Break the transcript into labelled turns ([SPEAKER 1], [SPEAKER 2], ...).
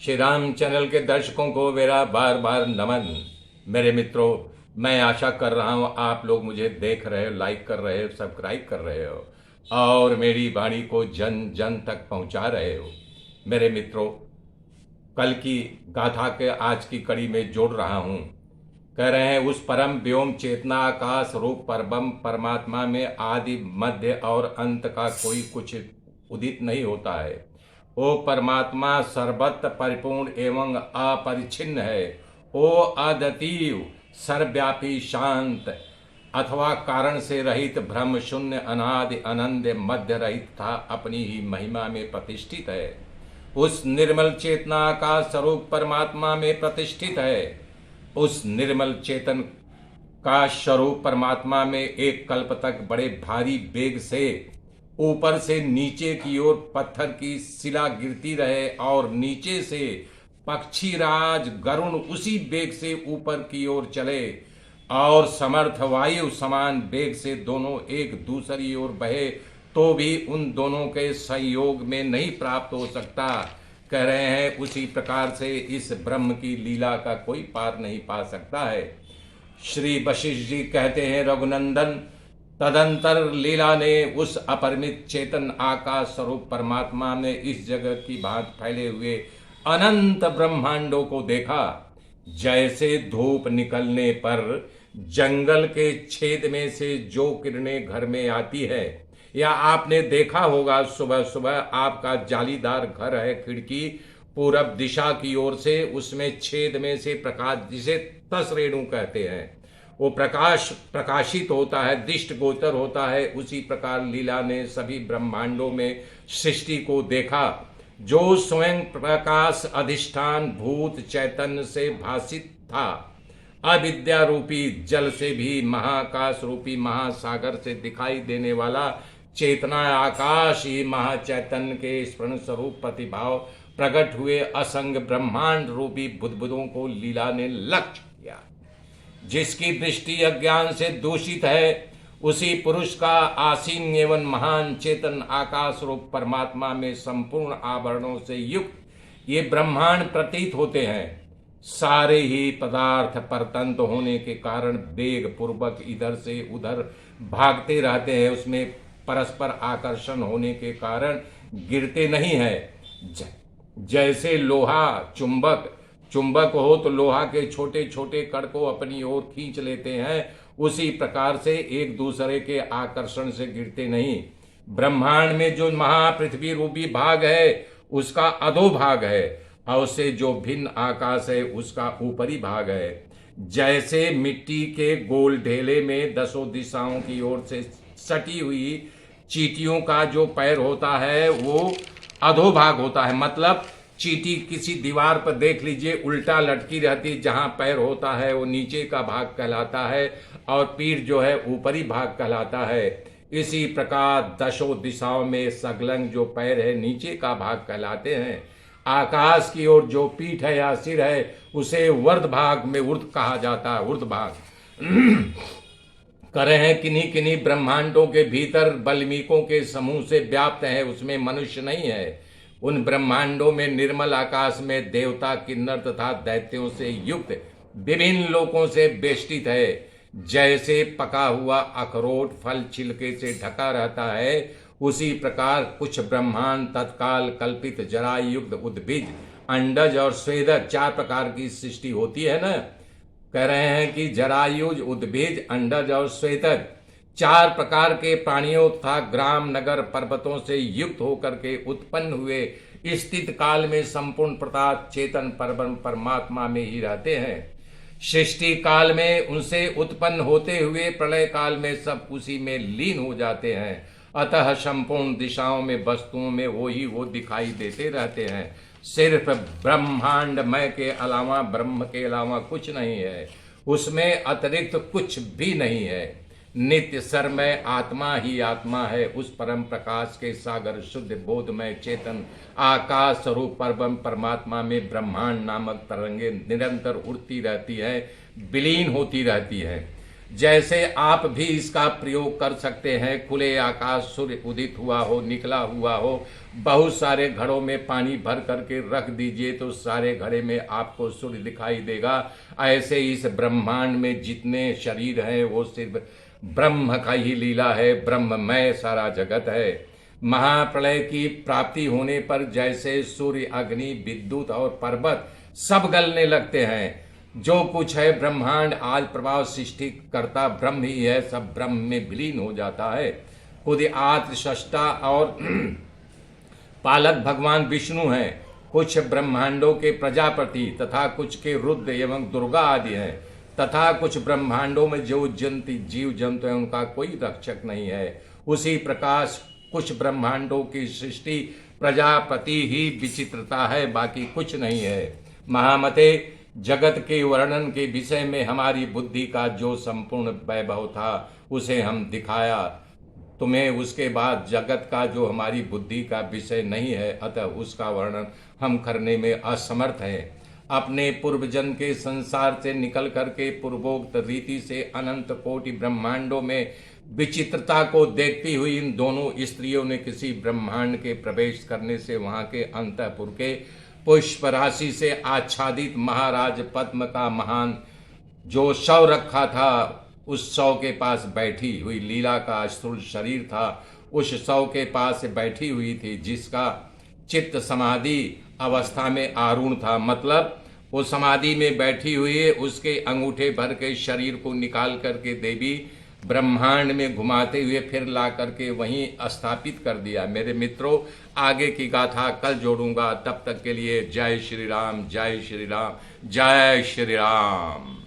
[SPEAKER 1] Shri Ram channel के दर्शकों को मेरा बार बार नमन। मेरे मित्रों, मैं आशा कर रहा हूँ आप लोग मुझे देख रहे हो, लाइक कर रहे हो, सब्सक्राइब कर रहे हो और मेरी वाणी को जन जन तक पहुँचा रहे हो। मेरे मित्रों, कल की गाथा के आज की कड़ी में जोड़ रहा हूँ। कह रहे हैं उस परम व्योम चेतना आकाश रूप परब्रह्म परमात्मा में आदि मध्य और अंत का कोई कुछ उदित नहीं होता है। ओ परमात्मा सर्वत्र परिपूर्ण एवं अपरिच्छिन्न है। ओ अद्वितीय सर्वव्यापी शांत अथवा कारण से रहित ब्रह्म शून्य अनादि अनंत मध्य रहित था अपनी ही महिमा में प्रतिष्ठित है। उस निर्मल चेतना का स्वरूप परमात्मा में प्रतिष्ठित है। उस निर्मल चेतन का स्वरूप परमात्मा में एक कल्प तक बड़े भारी वेग से ऊपर से नीचे की ओर पत्थर की शिला गिरती रहे और नीचे से पक्षी राज गरुण उसी वेग से ऊपर की ओर चले और समर्थ वायु समान वेग से दोनों एक दूसरी ओर बहे तो भी उन दोनों के संयोग में नहीं प्राप्त हो सकता। कह रहे हैं उसी प्रकार से इस ब्रह्म की लीला का कोई पार नहीं पा सकता है। श्री वशिष्ठ जी कहते हैं, रघुनंदन, तदंतर लीला ने उस अपरिमित चेतन आकाश स्वरूप परमात्मा ने इस जगत की भांति फैले हुए अनंत ब्रह्मांडों को देखा। जैसे धूप निकलने पर जंगल के छेद में से जो किरणें घर में आती है, या आपने देखा होगा सुबह सुबह आपका जालीदार घर है, खिड़की पूरब दिशा की ओर से, उसमें छेद में से प्रकाश, जिसे तस रेणु कहते हैं, वो प्रकाश प्रकाशित होता है, दृष्ट गोचर होता है। उसी प्रकार लीला ने सभी ब्रह्मांडों में सृष्टि को देखा जो स्वयं प्रकाश अधिष्ठान भूत चैतन्य से भासित था। अविद्या रूपी जल से भी महाकाश रूपी महासागर से दिखाई देने वाला चेतना आकाश ही महाचैतन्य के स्मरण स्वरूप प्रतिभाव प्रकट हुए असंग ब्रह्मांड रूपी बुद्बुदों को लीला ने लक्ष्य किया। जिसकी दृष्टि अज्ञान से दूषित है, उसी पुरुष का आसीन एवं महान चेतन आकाश रूप परमात्मा में संपूर्ण आभरणों से युक्त ये ब्रह्मांड प्रतीत होते हैं। सारे ही पदार्थ परतंत्र होने के कारण वेग पूर्वक इधर से उधर भागते रहते हैं। उसमें परस्पर आकर्षण होने के कारण गिरते नहीं है। जैसे लोहा चुंबक हो तो लोहा के छोटे छोटे कण को अपनी ओर खींच लेते हैं, उसी प्रकार से एक दूसरे के आकर्षण से गिरते नहीं। ब्रह्मांड में जो महापृथ्वी रूपी भाग है उसका अधोभाग है और उससे जो भिन्न आकाश है उसका ऊपरी भाग है। जैसे मिट्टी के गोल ढेले में दसों दिशाओं की ओर से सटी हुई चींटियों का जो पैर होता है वो अधोभाग होता है। मतलब चींटी किसी दीवार पर देख लीजिए उल्टा लटकी रहती, जहां पैर होता है वो नीचे का भाग कहलाता है और पीठ जो है ऊपरी भाग कहलाता है। इसी प्रकार दसों दिशाओं में सगलंग जो पैर है नीचे का भाग कहलाते हैं। आकाश की ओर जो पीठ है या सिर है उसे वर्ध भाग में ऊर्ध कहा जाता है, ऊर्ध भाग। कह रहे हैं किन्हीं किन्हीं ब्रह्मांडों के भीतर बल्मीकों के समूह से व्याप्त है, उसमें मनुष्य नहीं है। उन ब्रह्मांडों में निर्मल आकाश में देवता किन्नर तथा दैत्यों से युक्त विभिन्न लोकों से बेष्टित है। जैसे पका हुआ अखरोट फल छिलके से ढका रहता है, उसी प्रकार कुछ ब्रह्मांड तत्काल कल्पित जरायुक्त उद्भिज अंडज और स्वेदज चार प्रकार की सृष्टि होती है ना। कह रहे हैं कि जरायुज उद्भिज अंडज और स्वेदज चार प्रकार के प्राणियों तथा ग्राम नगर पर्वतों से युक्त होकर के उत्पन्न हुए स्थित काल में संपूर्ण प्रताप चेतन परब्रह्म परमात्मा में ही रहते हैं। सृष्टि काल में उनसे उत्पन्न होते हुए प्रलय काल में सब उसी में लीन हो जाते हैं। अतः संपूर्ण दिशाओं में वस्तुओं में वो दिखाई देते रहते हैं। सिर्फ ब्रह्मांडमय के अलावा, ब्रह्म के अलावा कुछ नहीं है, उसमें अतिरिक्त कुछ भी नहीं है। नित्य सरमय आत्मा ही आत्मा है। उस परम प्रकाश के सागर शुद्ध बोधमय चेतन आकाश स्वरूप परम परमात्मा में ब्रह्मांड नामक तरंगे निरंतर उड़ती रहती है, विलीन होती रहती है। जैसे आप भी इसका प्रयोग कर सकते हैं। खुले आकाश, सूर्य उदित हुआ हो, निकला हुआ हो, बहुत सारे घड़ों में पानी भर करके रख दीजिए तो सारे घड़े में आपको सूर्य दिखाई देगा। ऐसे इस ब्रह्मांड में जितने शरीर हैं वो सिर्फ ब्रह्म का ही लीला है, ब्रह्ममय सारा जगत है। महाप्रलय की प्राप्ति होने पर जैसे सूर्य, अग्नि, विद्युत और पर्वत सब गलने लगते हैं। जो कुछ है ब्रह्मांड आज प्रभाव सृष्टि करता ब्रह्म ही है, सब ब्रह्म में विलीन हो जाता है। खुद आत्म सृष्टा और पालक भगवान विष्णु हैं। कुछ ब्रह्मांडों के प्रजापति तथा कुछ के रुद्र एवं दुर्गा आदि हैं, तथा कुछ ब्रह्मांडों में जो जीव जंतु हैं उनका कोई रक्षक नहीं है। उसी प्रकार कुछ ब्रह्मांडों की सृष्टि प्रजापति ही विचित्रता है, बाकी कुछ नहीं है। महामते, जगत के वर्णन के विषय में हमारी बुद्धि का जो संपूर्ण वैभव था उसे हम दिखाया तुम्हें। उसके बाद जगत का जो हमारी बुद्धि का विषय नहीं है, अतः उसका वर्णन हम करने में असमर्थ हैं। अपने पूर्वजन्म के संसार से निकल करके पूर्वोक्त रीति से अनंत कोटि ब्रह्मांडों में विचित्रता को देखती हुई इन दोनों स्त्रियों ने किसी ब्रह्मांड के प्रवेश करने से वहां के अंतःपुर के पुष्प राशि से आच्छादित महाराज पद्म का महान जो शव रखा था उस शव के पास बैठी हुई, लीला का स्थूल शरीर था उस शव के पास बैठी हुई थी, जिसका चित्त समाधि अवस्था में आरूढ़ था। मतलब वो समाधि में बैठी हुई है, उसके अंगूठे भर के शरीर को निकाल करके देवी ब्रह्मांड में घुमाते हुए फिर ला करके वहीं स्थापित कर दिया। मेरे मित्रों, आगे की गाथा कल जोड़ूंगा, तब तक के लिए जय श्री राम, जय श्री राम, जय श्री राम।